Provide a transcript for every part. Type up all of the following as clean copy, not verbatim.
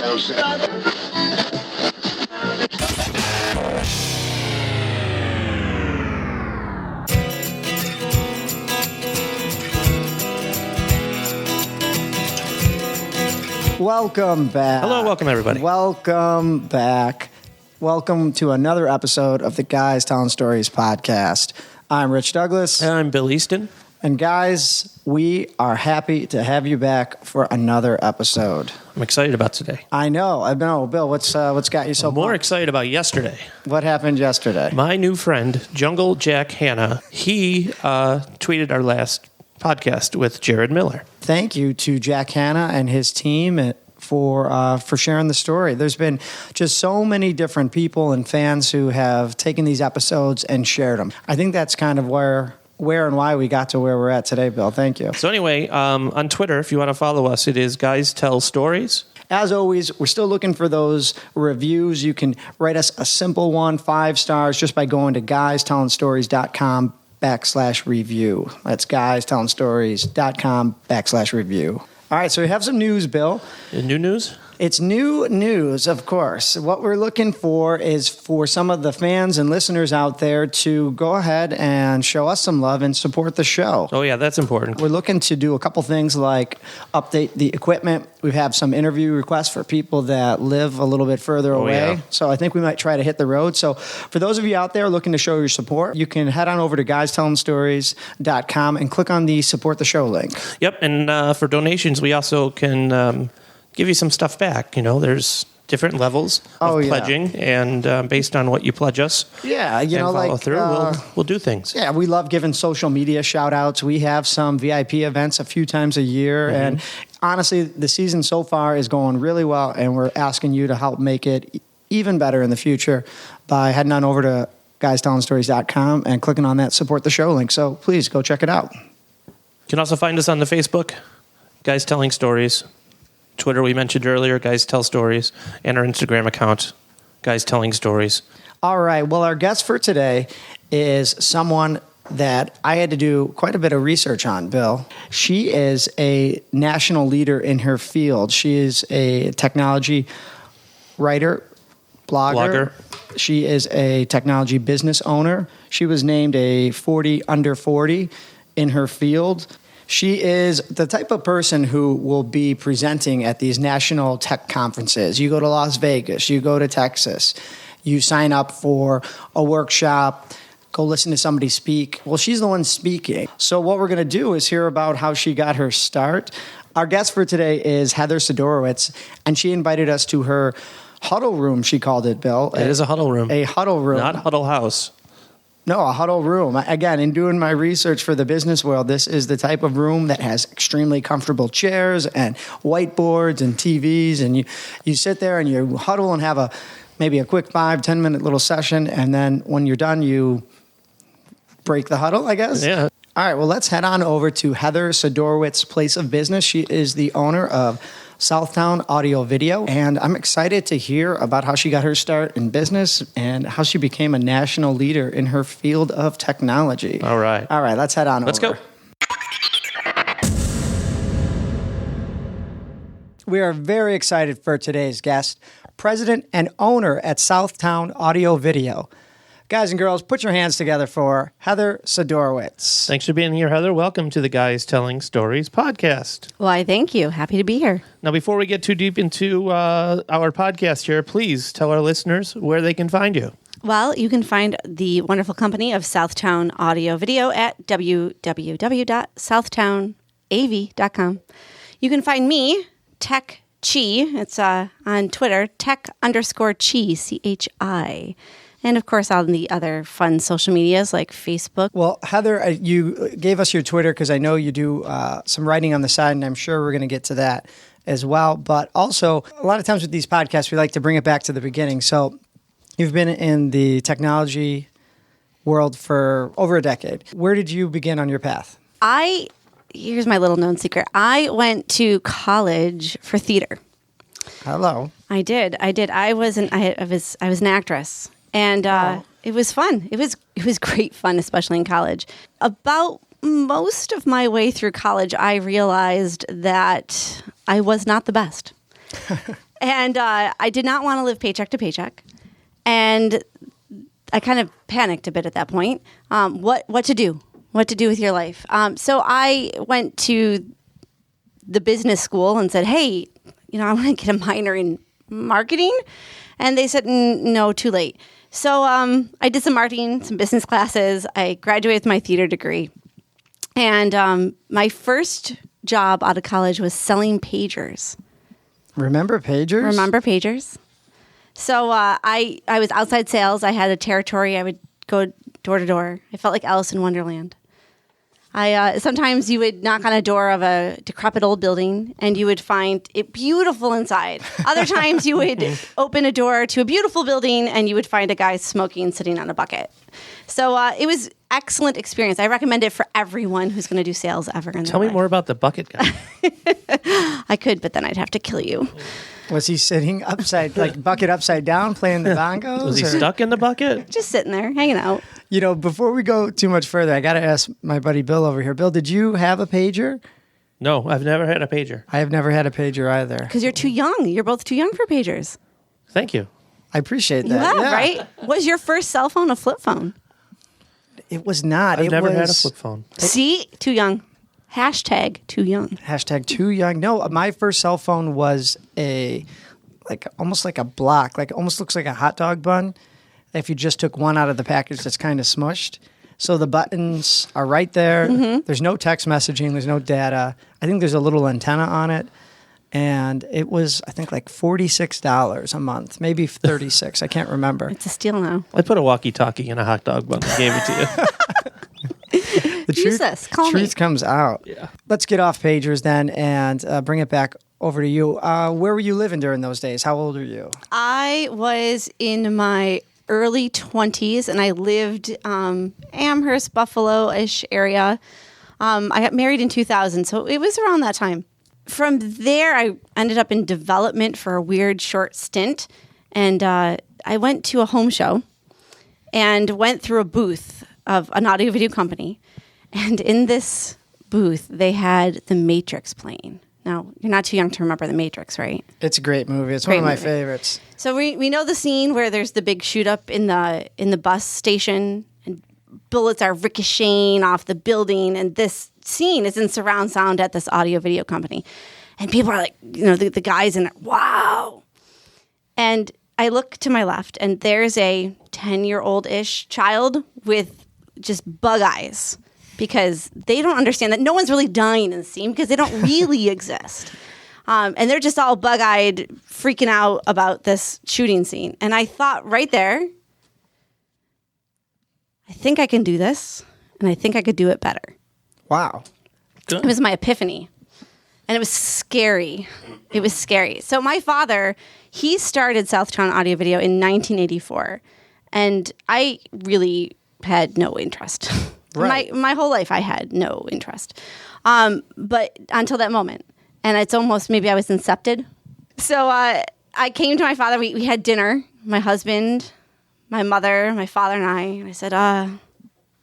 Welcome back. Hello, welcome everybody. Welcome back. Welcome to another episode of the Guys Telling Stories podcast. I'm Rich Douglas. And I'm Bill Easton. And guys, we are happy to have you back for another episode. I'm excited about today. I know, Bill. What's got you so I'm more pumped? excited about yesterday. What happened yesterday? My new friend, Jungle Jack Hanna, he tweeted our last podcast with Jared Miller. Thank you to Jack Hanna and his team for sharing the story. There's been just so many different people and fans who have taken these episodes and shared them. I think that's kind of where and why we got to where we're at today, Bill. Thank you. So anyway, on Twitter, if you want to follow us, it is Guys Tell Stories. As always, we're still looking for those reviews. You can write us a simple one, 5 stars, just by going to guystellingstories.com/review. That's guystellingstories.com/review. All right, so we have some news, Bill. New news? It's new news, of course. What we're looking for is for some of the fans and listeners out there to go ahead and show us some love and support the show. Oh, yeah, that's important. We're looking to do a couple things like update the equipment. We have some interview requests for people that live a little bit further away. Yeah. So I think we might try to hit the road. So for those of you out there looking to show your support, you can head on over to guystellingstories.com and click on the support the show link. Yep, and for donations, we also can give you some stuff back. You know, there's different levels of pledging, and based on what you pledge us, follow through, we'll do things. Yeah, we love giving social media shout outs. We have some VIP events a few times a year, and honestly, the season so far is going really well, and we're asking you to help make it even better in the future by heading on over to guystellingstories.com and clicking on that support the show link. So please go check it out. You can also find us on the Facebook, Guys Telling Stories. Twitter, we mentioned earlier, Guys Tell Stories, and our Instagram account, Guys Telling Stories. All right. Well, our guest for today is someone that I had to do quite a bit of research on, Bill. She is a national leader in her field. She is a technology writer, blogger. She is a technology business owner. She was named a 40 under 40 in her field. She is the type of person who will be presenting at these national tech conferences. You go to Las Vegas, you go to Texas, you sign up for a workshop, go listen to somebody speak. Well, she's the one speaking. So what we're going to do is hear about how she got her start. Our guest for today is Heather Sidorowicz, and she invited us to her huddle room, she called it, Bill. It is a huddle room. A huddle room. Not huddle house. No, a huddle room. Again, in doing my research for the business world, this is the type of room that has extremely comfortable chairs and whiteboards and TVs, and you sit there and you huddle and have maybe a quick 5-10 minute little session, and then when you're done, you break the huddle, I guess. Yeah. All right, well, let's head on over to Heather Sidorowicz's place of business. She is the owner of Southtown Audio Video, and I'm excited to hear about how she got her start in business and how she became a national leader in her field of technology. All right, let's head on over. Let's go. We are very excited for today's guest, president and owner at Southtown Audio Video. Guys and girls, put your hands together for Heather Sidorowicz. Thanks for being here, Heather. Welcome to the Guys Telling Stories podcast. Why, thank you. Happy to be here. Now, before we get too deep into our podcast here, please tell our listeners where they can find you. Well, you can find the wonderful company of Southtown Audio Video at www.southtownav.com. You can find me, Tech Chi. It's on Twitter, Tech_Chi, CHI. And, of course, on the other fun social medias like Facebook. Well, Heather, you gave us your Twitter because I know you do some writing on the side, and I'm sure we're going to get to that as well. But also, a lot of times with these podcasts, we like to bring it back to the beginning. So you've been in the technology world for over a decade. Where did you begin on your path? Here's my little known secret. I went to college for theater. Hello. I did. I was an actress. And it was fun. It was great fun, especially in college. About most of my way through college, I realized that I was not the best. And I did not want to live paycheck to paycheck. And I kind of panicked a bit at that point. What to do? What to do with your life? So I went to the business school and said, hey, I want to get a minor in marketing. And they said, no, too late. So I did some marketing, some business classes. I graduated with my theater degree. And my first job out of college was selling pagers. Remember pagers? Remember pagers? So I was outside sales. I had a territory. I would go door to door. I felt like Alice in Wonderland. Sometimes you would knock on a door of a decrepit old building and you would find it beautiful inside. Other times you would open a door to a beautiful building and you would find a guy smoking sitting on a bucket. So it was excellent experience. I recommend it for everyone who's going to do sales ever in their Tell me life. more about the bucket guy. I could, but then I'd have to kill you. Was he sitting bucket upside down, playing the bongos? Was he stuck in the bucket? Just sitting there, hanging out. Before we go too much further, I got to ask my buddy Bill over here. Bill, did you have a pager? No, I've never had a pager. I have never had a pager either. Because you're too young. You're both too young for pagers. Thank you. I appreciate that. You have, yeah. right? Was your first cell phone a flip phone? It was not. I've never had a flip phone. See? Too young. Hashtag too young. Hashtag too young. No, my first cell phone was almost like a block, almost looks like a hot dog bun. If you just took one out of the package that's kind of smushed. So the buttons are right there. Mm-hmm. There's no text messaging. There's no data. I think there's a little antenna on it. And it was, I think, like $46 a month, maybe $36. I can't remember. It's a steal now. I put a walkie-talkie in a hot dog bun and gave it to you. The Jesus, call me. truth comes out. Yeah. Let's get off pagers then and bring it back over to you. Where were you living during those days? How old are you? I was in my early 20s, and I lived Amherst, Buffalo-ish area. I got married in 2000, so it was around that time. From there, I ended up in development for a weird short stint, and I went to a home show and went through a booth of an audio video company, and in this booth, they had The Matrix playing. Now, you're not too young to remember The Matrix, right? It's a great movie. It's one of my favorites. So we know the scene where there's the big shoot up in the bus station and bullets are ricocheting off the building, and this scene is in surround sound at this audio video company. And people are like, the guys in there, wow. And I look to my left, and there's a 10-year-old-ish child with just bug eyes, because they don't understand that no one's really dying in the scene because they don't really exist. And they're just all bug-eyed, freaking out about this shooting scene. And I thought right there, I think I can do this, and I think I could do it better. Wow. It was my epiphany. And it was scary. It was scary. So my father, he started Southtown Audio Video in 1984. And I really had no interest. Right. My whole life I had no interest. But until that moment. And it's almost, maybe I was incepted. So I came to my father. We had dinner. My husband, my mother, my father, and I. And I said, I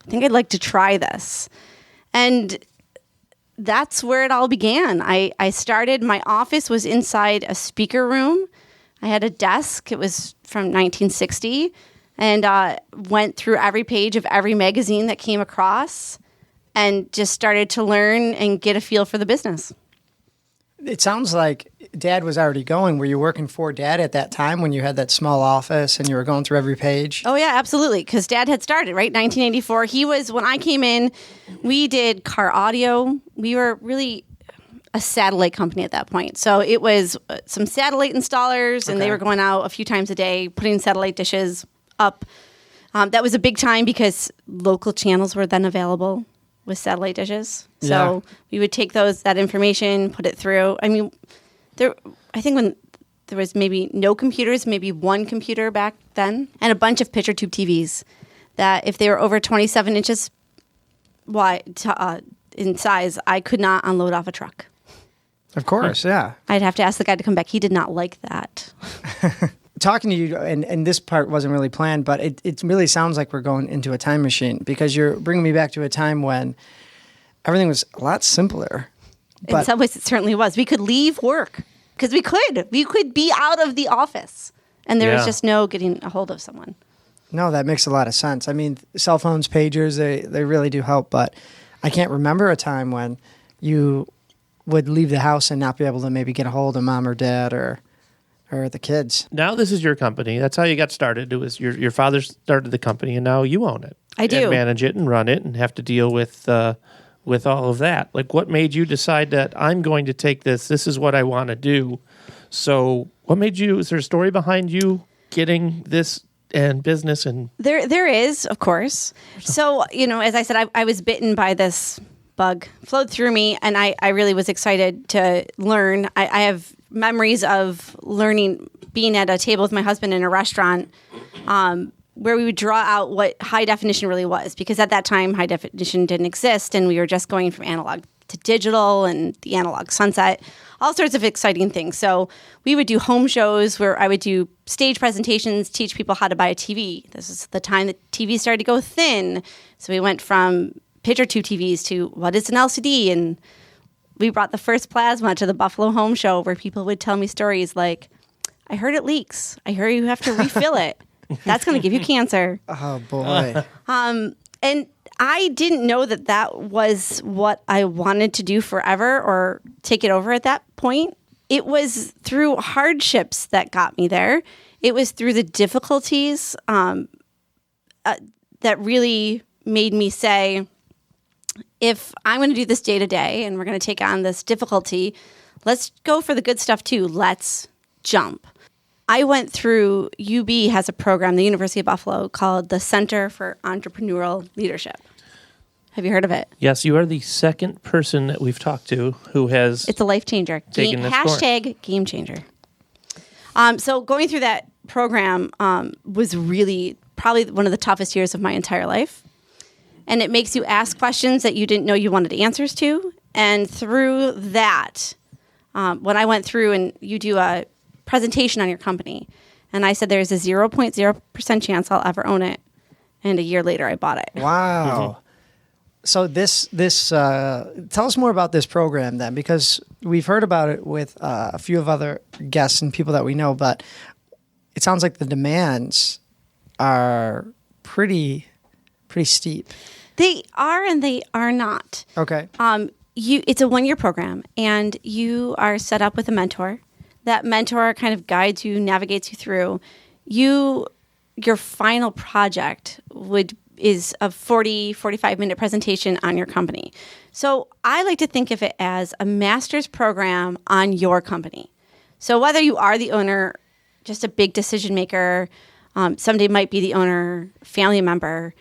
think I'd like to try this. And that's where it all began. I started, my office was inside a speaker room. I had a desk. It was from 1960. And went through every page of every magazine that came across and just started to learn and get a feel for the business. It sounds like Dad was already going. Were you working for Dad at that time when you had that small office and you were going through every page? Oh, yeah, absolutely. Because Dad had started, right? 1984. He was, when I came in, we did car audio. We were really a satellite company at that point. So it was some satellite installers, and they were going out a few times a day, putting satellite dishes up. That was a big time because local channels were then available with satellite dishes. So we would take that information, put it through. I mean, I think when there was maybe no computers, maybe one computer back then, and a bunch of picture tube TVs that if they were over 27 inches wide in size, I could not unload off a truck. Of course, yeah. I'd have to ask the guy to come back. He did not like that. Talking to you, and this part wasn't really planned, but it really sounds like we're going into a time machine because you're bringing me back to a time when everything was a lot simpler. In some ways, it certainly was. We could leave work. because we could be out of the office, and there was Yeah. just no getting a hold of someone. No, that makes a lot of sense. I mean, cell phones, pagers, they really do help, but I can't remember a time when you would leave the house and not be able to maybe get a hold of mom or dad or the kids. Now this is your company. That's how you got started. It was your father started the company, and now you own it. I do. And manage it and run it and have to deal with all of that. Like, what made you decide that I'm going to take this? This is what I want to do. So what made you, is there a story behind you getting this and business? And There is, of course. So, as I said, I was bitten by this bug, flowed through me, and I really was excited to learn. I have memories of learning, being at a table with my husband in a restaurant, where we would draw out what high definition really was, because at that time, high definition didn't exist, and we were just going from analog to digital and the analog sunset, all sorts of exciting things. So we would do home shows where I would do stage presentations, teach people how to buy a TV. This is the time that TV started to go thin. So we went from picture tube TVs to what is an LCD, and we brought the first plasma to the Buffalo Home Show, where people would tell me stories like, I heard it leaks. I heard you have to refill it. That's going to give you cancer. Oh, boy. And I didn't know that was what I wanted to do forever or take it over at that point. It was through hardships that got me there. It was through the difficulties that really made me say, if I'm going to do this day to day and we're going to take on this difficulty, let's go for the good stuff too. Let's jump. I went through, UB has a program, the University of Buffalo, called the Center for Entrepreneurial Leadership. Have you heard of it? yes, you are the second person that we've talked to who has. It's a life changer. Taking this course. Hashtag game changer. So going through that program was really probably one of the toughest years of my entire life. And it makes you ask questions that you didn't know you wanted answers to. And through that, when I went through and you do a presentation on your company, and I said there's a 0.0% chance I'll ever own it. And a year later, I bought it. Wow. So this tell us more about this program then, because we've heard about it with a few of other guests and people that we know, but it sounds like the demands are pretty steep. They are and they are not. Okay. It's a 1-year program, and you are set up with a mentor. That mentor kind of guides you, navigates you through. Your final project is a 45-minute presentation on your company. So I like to think of it as a master's program on your company. So whether you are the owner, just a big decision maker, somebody might be the owner, family member,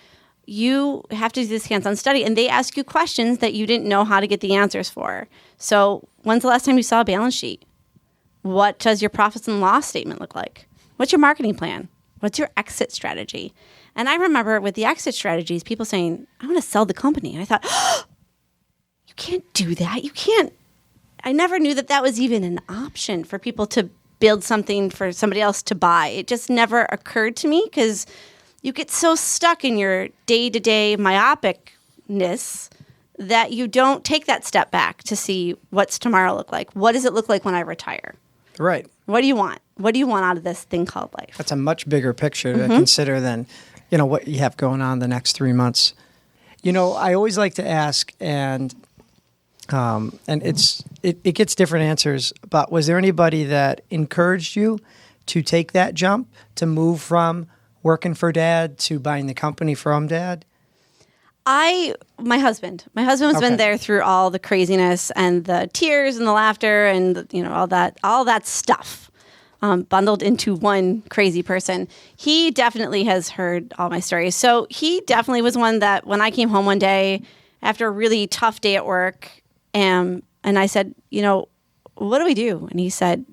you have to do this hands-on study, and they ask you questions that you didn't know how to get the answers for. So when's the last time you saw a balance sheet? What does your profits and loss statement look like? What's your marketing plan? What's your exit strategy? And I remember with the exit strategies, people saying, I want to sell the company. And I thought, oh, you can't do that. You can't. I never knew that was even an option for people to build something for somebody else to buy. It just never occurred to me because you get so stuck in your day-to-day myopicness that you don't take that step back to see what's tomorrow look like. What does it look like when I retire? Right. What do you want? What do you want out of this thing called life? That's a much bigger picture to consider than, what you have going on the next 3 months. I always like to ask, and it gets different answers, but was there anybody that encouraged you to take that jump, to move from working for Dad to buying the company from Dad? My husband has been there through all the craziness and the tears and the laughter and all that stuff, bundled into one crazy person. He definitely has heard all my stories. So he definitely was one that when I came home one day after a really tough day at work, and I said, what do we do? And he said,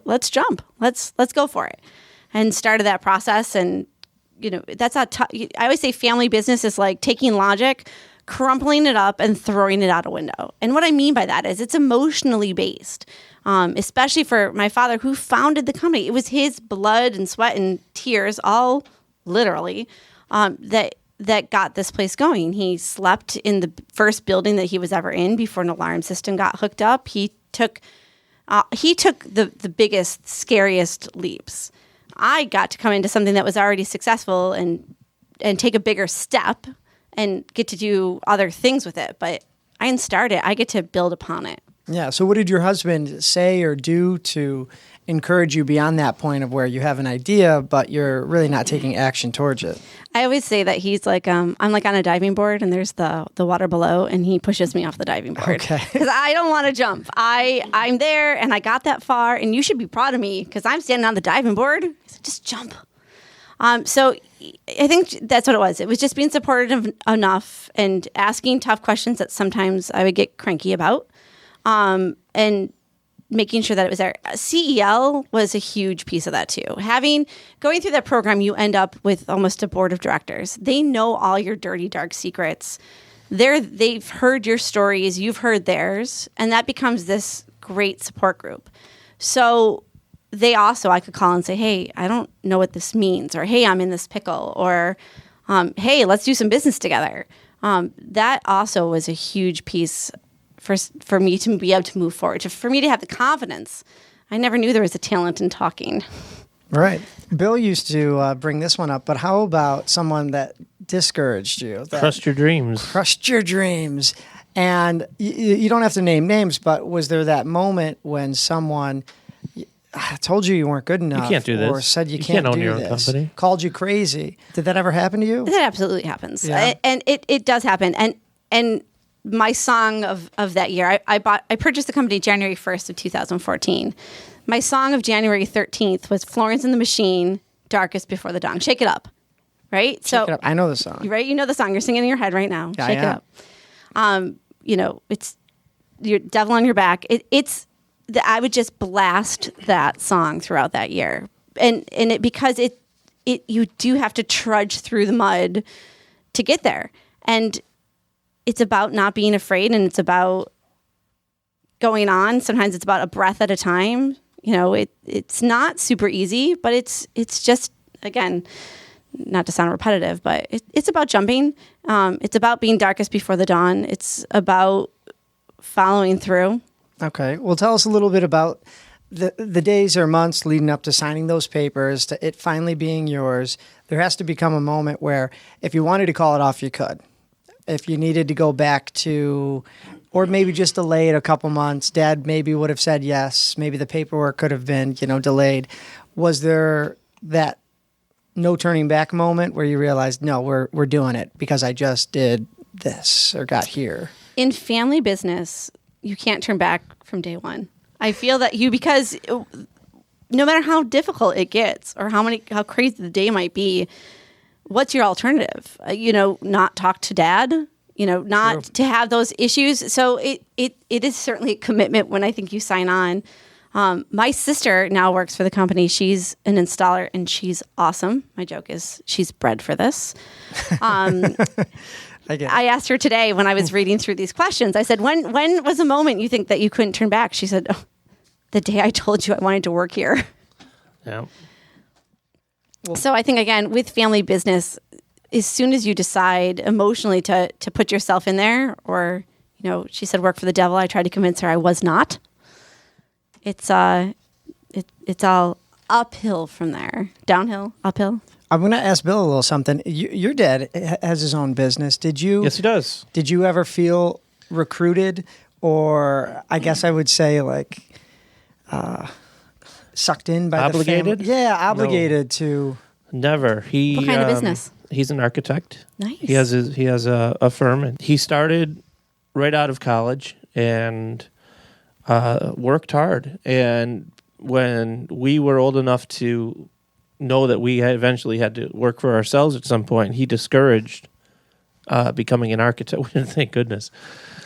let's jump. Let's go for it. And started that process. And that's not I always say family business is like taking logic, crumpling it up, and throwing it out a window. And what I mean by that is it's emotionally based, especially for my father who founded the company. It was his blood and sweat and tears, all literally, that got this place going. He slept in the first building that he was ever in before an alarm system got hooked up. He took He took the biggest, scariest leaps. I got to come into something that was already successful and take a bigger step and get to do other things with it. But I didn't start it. I get to build upon it. Yeah. So what did your husband say or do to encourage you beyond that point of where you have an idea, but you're really not taking action towards it? I always say that he's like, I'm like on a diving board and there's the water below and he pushes me off the diving board. Okay. Because I don't want to jump. I'm there and I got that far and you should be proud of me because I'm standing on the diving board. He said, just jump. So I think that's what it was. It was just being supportive enough and asking tough questions that sometimes I would get cranky about. And making sure that it was there. CEL was a huge piece of that too. Going through that program, you end up with almost a board of directors. They know all your dirty, dark secrets. They've heard your stories, you've heard theirs, and that becomes this great support group. So I could call and say, hey, I don't know what this means, or hey, I'm in this pickle, or hey, let's do some business together. That also was a huge piece for me to be able to move forward, for me to have the confidence. I never knew there was a talent in talking. Right. Bill used to bring this one up, but how about someone that discouraged you? Crushed your dreams. Crushed your dreams. And you don't have to name names, but was there that moment when someone told you weren't good enough? You can't do this. Or said you can't own do your own this, company. called you crazy. Did that ever happen to you? That absolutely happens. Yeah. And it does happen. And my song of that year, I purchased the company January 1st of 2014. My song of January 13th was Florence and the Machine, Darkest Before the Dawn. Shake It Up, right? Shake It Up. I know the song. Right? You know the song. You're singing in your head right now. Yeah, Shake It Up. It's your Devil on Your Back. I would just blast that song throughout that year. And because you do have to trudge through the mud to get there. And it's about not being afraid, and it's about going on. Sometimes it's about a breath at a time. It's not super easy, but it's just, again, not to sound repetitive, but it's about jumping. It's about being darkest before the dawn. It's about following through. Okay. Well, tell us a little bit about the days or months leading up to signing those papers, to it finally being yours. There has to become a moment where if you wanted to call it off, you could. If you needed to go back to, or maybe just delay it a couple months, Dad maybe would have said yes. Maybe the paperwork could have been, delayed. Was there that no turning back moment where you realized, no, we're doing it because I just did this or got here? In family business, you can't turn back from day one. I feel that because no matter how difficult it gets or how crazy the day might be, what's your alternative? Not talk to Dad, not True. To have those issues. So it is certainly a commitment when I think you sign on. My sister now works for the company. She's an installer and she's awesome. My joke is she's bred for this. I asked her today when I was reading through these questions, I said, when was a moment you think that you couldn't turn back? She said, the day I told you I wanted to work here. Yeah. So I think, again, with family business, as soon as you decide emotionally to put yourself in there, or, she said work for the devil, I tried to convince her I was not. It's all uphill from there. Downhill, uphill. I'm going to ask Bill a little something. Your dad has his own business. Did you? Yes, he does. Did you ever feel recruited, or I guess I would say sucked in by obligated? The family? Yeah, obligated to. Never. What kind of business? He's an architect. Nice. He has a firm, and he started right out of college and worked hard. And when we were old enough to know that we eventually had to work for ourselves at some point, he discouraged becoming an architect. Thank goodness.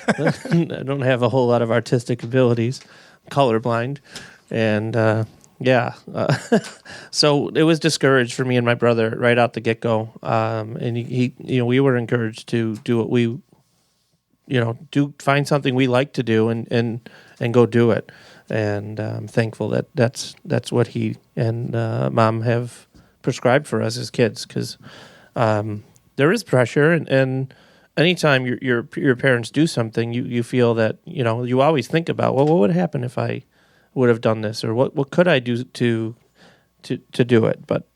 I don't have a whole lot of artistic abilities. I'm colorblind. And so it was discouraged for me and my brother right out the get-go. And we were encouraged to do what we, find something we like to do and go do it. And I'm thankful that that's what he and Mom have prescribed for us as kids, because there is pressure, and anytime your parents do something, you feel that you always think about, well, what would happen if I would have done this, or what could I do to do it? But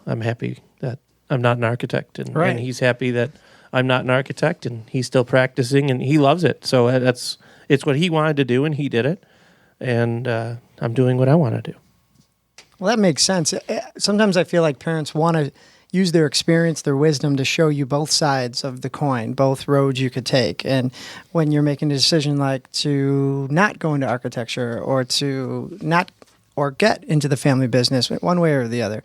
I'm happy that I'm not an architect, and he's happy that I'm not an architect, and he's still practicing, and he loves it. So it's what he wanted to do, and he did it, and I'm doing what I want to do. Well, that makes sense. Sometimes I feel like parents want to use their experience, their wisdom to show you both sides of the coin, both roads you could take. And when you're making a decision like to not go into architecture or to not or get into the family business, one way or the other,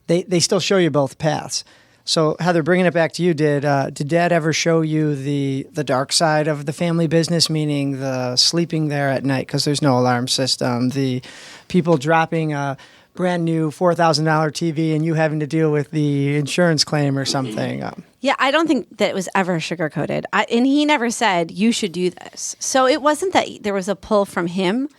they still show you both paths. So, Heather, bringing it back to you, did Dad ever show you the dark side of the family business, meaning the sleeping there at night because there's no alarm system, the people dropping a brand new $4,000 TV and you having to deal with the insurance claim or something? Yeah, I don't think that it was ever sugar-coated. And he never said, you should do this. So it wasn't that there was a pull from him.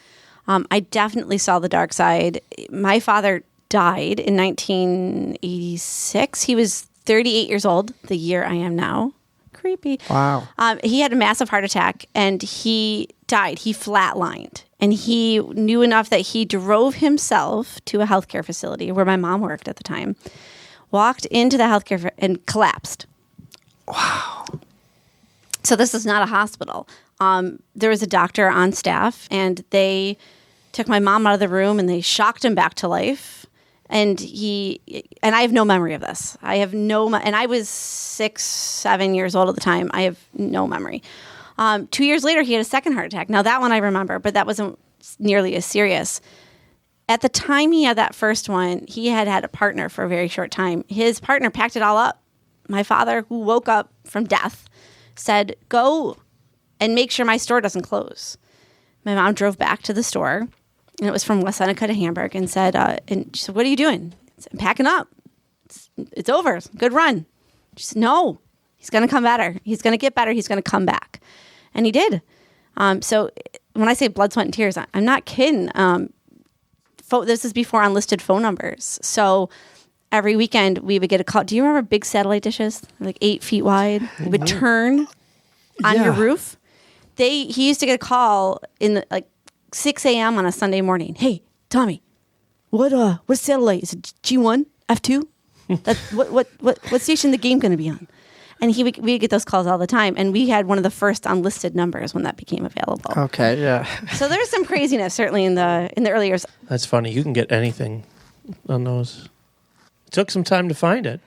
I definitely saw the dark side. My father died in 1986. He was 38 years old, the year I am now. Creepy. Wow. He had a massive heart attack and he died. He flatlined. And he knew enough that he drove himself to a healthcare facility where my mom worked at the time, walked into the healthcare and collapsed. Wow. So this is not a hospital. There was a doctor on staff, and they took my mom out of the room, and they shocked him back to life. And I have no memory of this. And I was 6, 7 years old at the time. I have no memory. 2 years later, he had a second heart attack. Now, that one I remember, but that wasn't nearly as serious. At the time he had that first one, he had a partner for a very short time. His partner packed it all up. My father, who woke up from death, said, go and make sure my store doesn't close. My mom drove back to the store, and it was from West Seneca to Hamburg, and said, she said, what are you doing? I said, I'm packing up. It's over. Good run. She said, no, he's going to come better. He's going to get better. He's going to come back. And he did. So when I say blood, sweat, and tears, I'm not kidding. This is before unlisted phone numbers. So every weekend we would get a call. Do you remember big satellite dishes, like 8 feet wide? They would turn on your roof. He used to get a call in 6 a.m. on a Sunday morning. Hey, Tommy, what satellite? Is it G1, F2? What station the game going to be on? And we would get those calls all the time. And we had one of the first unlisted numbers when that became available. Okay, yeah. So there's some craziness certainly in the early years. That's funny. You can get anything on those. It took some time to find it.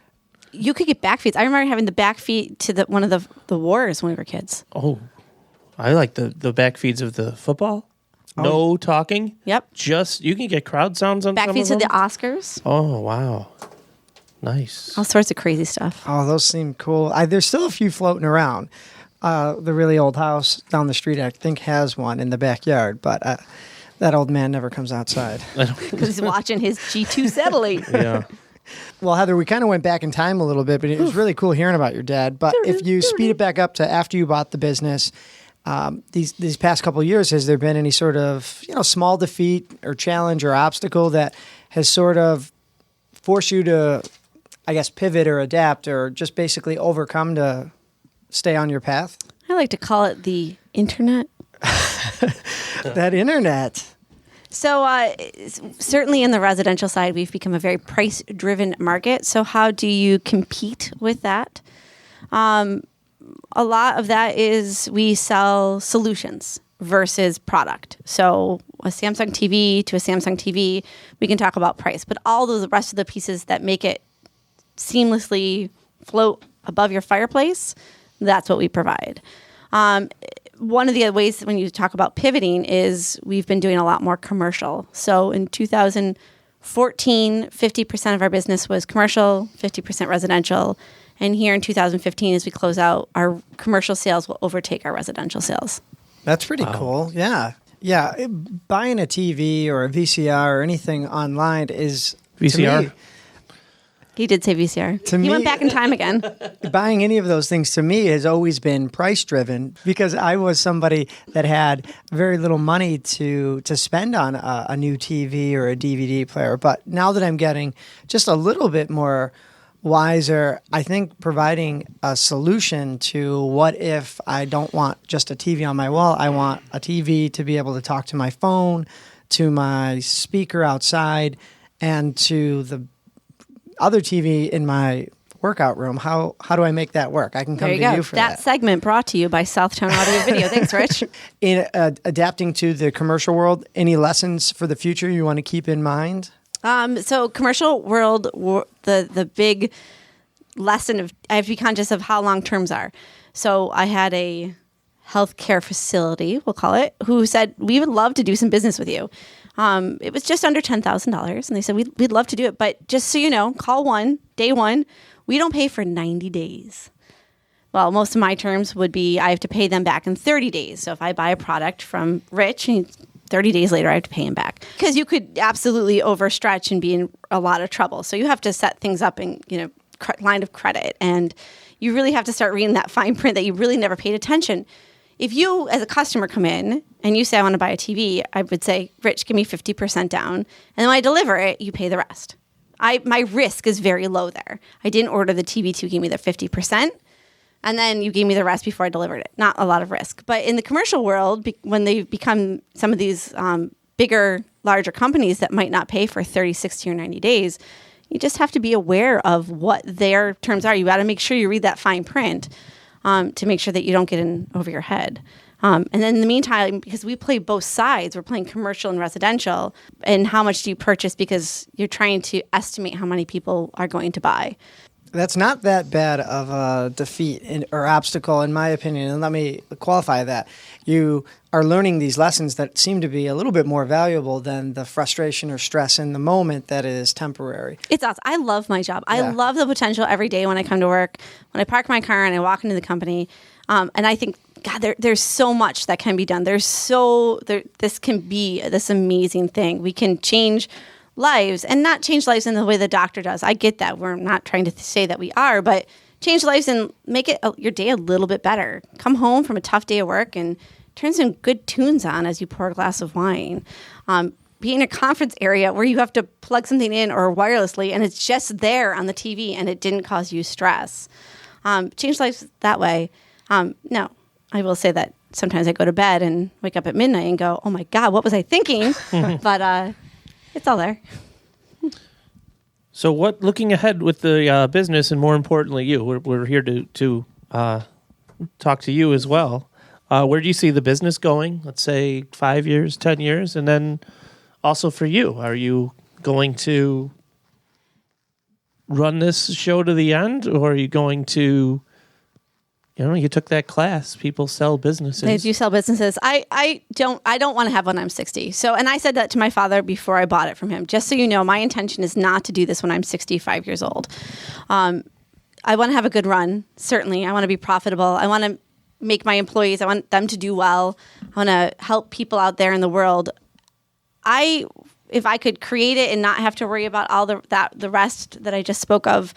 You could get back feeds. I remember having the back feed to one of the wars when we were kids. Oh, I like the back feeds of the football. Oh. No talking. Yep. You can get crowd sounds on back some feeds of to them. the Oscars. Oh, wow. Nice. All sorts of crazy stuff. Oh, those seem cool. There's still a few floating around. The really old house down the street, I think, has one in the backyard, but that old man never comes outside. Because he's watching his G2 satellite. Yeah. Well, Heather, we kind of went back in time a little bit, but it was really cool hearing about your dad. But if you speed it back up to after you bought the business, these past couple of years, has there been any sort of small defeat or challenge or obstacle that has sort of forced you to, I guess, pivot or adapt or just basically overcome to stay on your path? I like to call it the internet. That internet. So certainly in the residential side, we've become a very price-driven market. So how do you compete with that? A lot of that is we sell solutions versus product. So a Samsung TV to a Samsung TV, we can talk about price. But all the rest of the pieces that make it seamlessly float above your fireplace, that's what we provide. One of the other ways when you talk about pivoting is we've been doing a lot more commercial. So in 2014, 50% of our business was commercial, 50% residential. And here in 2015, as we close out, our commercial sales will overtake our residential sales. That's pretty cool. Yeah. Yeah. Buying a TV or a VCR or anything online is... VCR? To me, he did say VCR. To he me, went back in time again. Buying any of those things to me has always been price driven because I was somebody that had very little money to spend on a new TV or a DVD player. But now that I'm getting just a little bit more wiser, I think providing a solution to what if I don't want just a TV on my wall, I want a TV to be able to talk to my phone, to my speaker outside and to the other TV in my workout room. How do I make that work? I can come There to you go. you for That segment brought to you by Southtown Audio Video. Thanks, Rich. In adapting to the commercial world, any lessons for the future you want to keep in mind? So commercial world, the big lesson of I have to be conscious of how long terms are. So I had a healthcare facility, we'll call it, who said, we would love to do some business with you. It was just under $10,000. And they said, we'd love to do it. But just so you know, call day one, we don't pay for 90 days. Well, most of my terms would be I have to pay them back in 30 days. So if I buy a product from Rich, 30 days later, I have to pay him back. Because you could absolutely overstretch and be in a lot of trouble. So you have to set things up in, line of credit. And you really have to start reading that fine print that you really never paid attention. If you, as a customer, come in and you say, I want to buy a TV, I would say, Rich, give me 50% down. And then when I deliver it, you pay the rest. My risk is very low there. I didn't order the TV to give me the 50%. And then you gave me the rest before I delivered it. Not a lot of risk. But in the commercial world, when they become some of these bigger, larger companies that might not pay for 30, 60, or 90 days, you just have to be aware of what their terms are. You got to make sure you read that fine print to make sure that you don't get in over your head. And then in the meantime, because we play both sides, we're playing commercial and residential, and how much do you purchase because you're trying to estimate how many people are going to buy. That's not that bad of a defeat or obstacle, in my opinion. And let me qualify that. You are learning these lessons that seem to be a little bit more valuable than the frustration or stress in the moment that is temporary. It's awesome. I love my job. I love the potential every day when I come to work, when I park my car and I walk into the company. And I think, God, there's so much that can be done. This can be this amazing thing. We can change lives and not change lives in the way the doctor does. I get that. We're not trying to say that we are, but change lives and make it your day a little bit better. Come home from a tough day of work and turn some good tunes on as you pour a glass of wine. Be in a conference area where you have to plug something in or wirelessly and it's just there on the TV and it didn't cause you stress. Change lives that way. No, I will say that sometimes I go to bed and wake up at midnight and go, oh my God, what was I thinking? But it's all there. So looking ahead with the business, and more importantly, you, we're here to talk to you as well. Where do you see the business going? Let's say 5 years, 10 years, and then also for you, are you going to run this show to the end, or are you going to, you took that class, people sell businesses. They do sell businesses. I don't want to have one when I'm 60. So, and I said that to my father before I bought it from him. Just so you know, my intention is not to do this when I'm 65 years old. I want to have a good run. Certainly. I want to be profitable. I want to make my employees, I want them to do well. I want to help people out there in the world. If I could create it and not have to worry about all the rest that I just spoke of,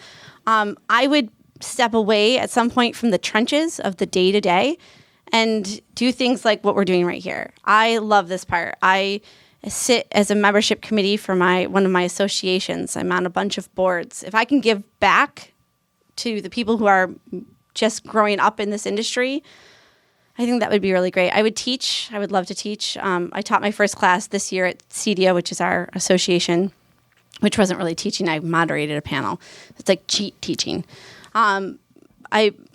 I would step away at some point from the trenches of the day-to-day and do things like what we're doing right here. I love this part. I sit as a membership committee for one of my associations. I'm on a bunch of boards. If I can give back to the people who are just growing up in this industry, I think that would be really great. I would teach. I would love to teach. I taught my first class this year at CEDIA, which is our association, which wasn't really teaching. I moderated a panel. It's like cheat teaching. I'm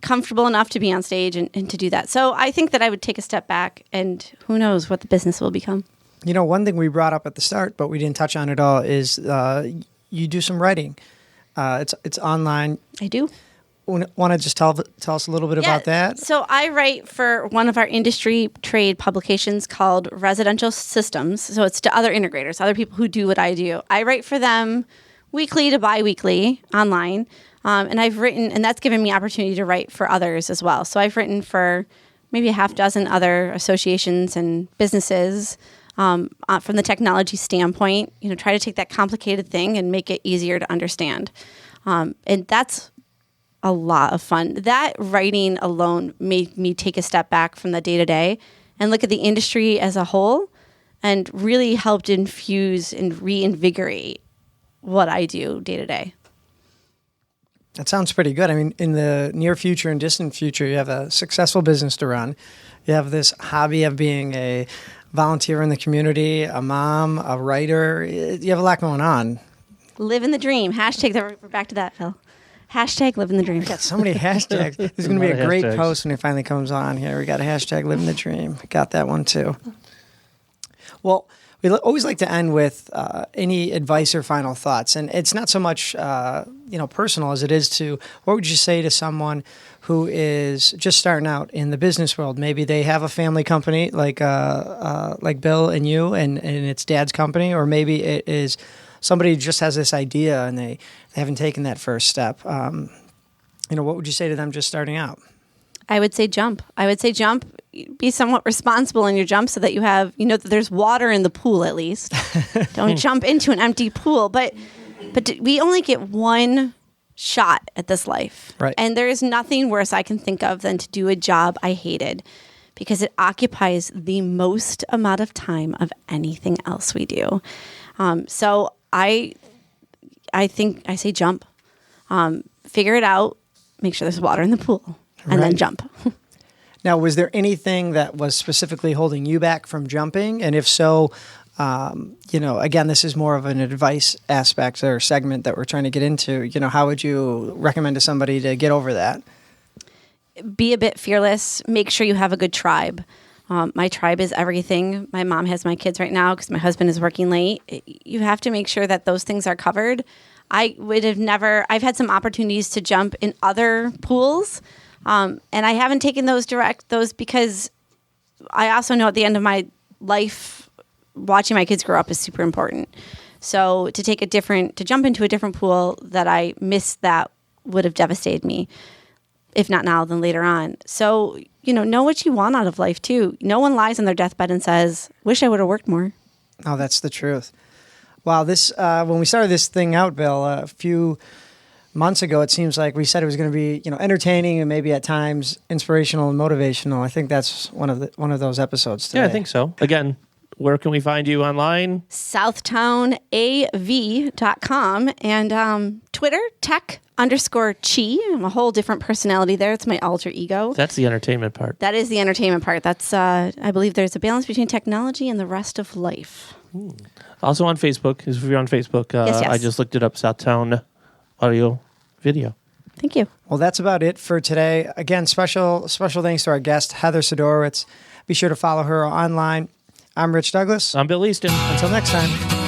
comfortable enough to be on stage and to do that. So I think that I would take a step back, and who knows what the business will become. One thing we brought up at the start, but we didn't touch on at all, is you do some writing. It's online. I do. Want to just tell us a little bit about that? So I write for one of our industry trade publications called Residential Systems. So it's to other integrators, other people who do what I do. I write for them weekly to bi-weekly online. And I've written, and that's given me opportunity to write for others as well. So I've written for maybe a half dozen other associations and businesses from the technology standpoint, try to take that complicated thing and make it easier to understand. And that's a lot of fun. That writing alone made me take a step back from the day-to-day and look at the industry as a whole, and really helped infuse and reinvigorate what I do day-to-day. That sounds pretty good. I mean, in the near future and distant future, you have a successful business to run. You have this hobby of being a volunteer in the community, a mom, a writer. You have a lot going on. Living the dream. Hashtag, we're back to that, Phil. Hashtag living the dream. We got so many hashtags. There's going to be a great hashtags. post when it finally comes on here. We got a hashtag living the dream. Got that one too. Well, we always like to end with any advice or final thoughts. And it's not so much personal as it is to, what would you say to someone who is just starting out in the business world? Maybe they have a family company like Bill and you, and it's dad's company, or maybe it is somebody who just has this idea and they haven't taken that first step. What would you say to them just starting out? I would say jump. Be somewhat responsible in your jump so that that there's water in the pool at least. Don't jump into an empty pool. But we only get one shot at this life. Right. And there is nothing worse I can think of than to do a job I hated, because it occupies the most amount of time of anything else we do. So I think I say jump. Figure it out. Make sure there's water in the pool. And then jump. Now, was there anything that was specifically holding you back from jumping? And if so, again, this is more of an advice aspect or segment that we're trying to get into. How would you recommend to somebody to get over that? Be a bit fearless. Make sure you have a good tribe. My tribe is everything. My mom has my kids right now because my husband is working late. You have to make sure that those things are covered. I've had some opportunities to jump in other pools, and I haven't taken those because I also know at the end of my life, watching my kids grow up is super important. So to jump into a different pool that I missed, that would have devastated me. If not now, then later on. So, know what you want out of life too. No one lies on their deathbed and says, wish I would have worked more. Oh, that's the truth. Wow, this when we started this thing out, Bill, a few months ago, it seems like we said it was going to be, entertaining and maybe at times inspirational and motivational. I think that's one of those episodes today. Yeah, I think so. Again, where can we find you online? SouthtownAV.com and Twitter, tech_chi. I'm a whole different personality there. It's my alter ego. That's the entertainment part. That is the entertainment part. That's I believe there's a balance between technology and the rest of life. Also on Facebook. If you're on Facebook, yes. I just looked it up, Southtown Audio Video. Thank you. Well, that's about it for today. Again, special thanks to our guest, Heather Sidorowicz. Be sure to follow her online. I'm Rich Douglas. I'm Bill Easton. Until next time.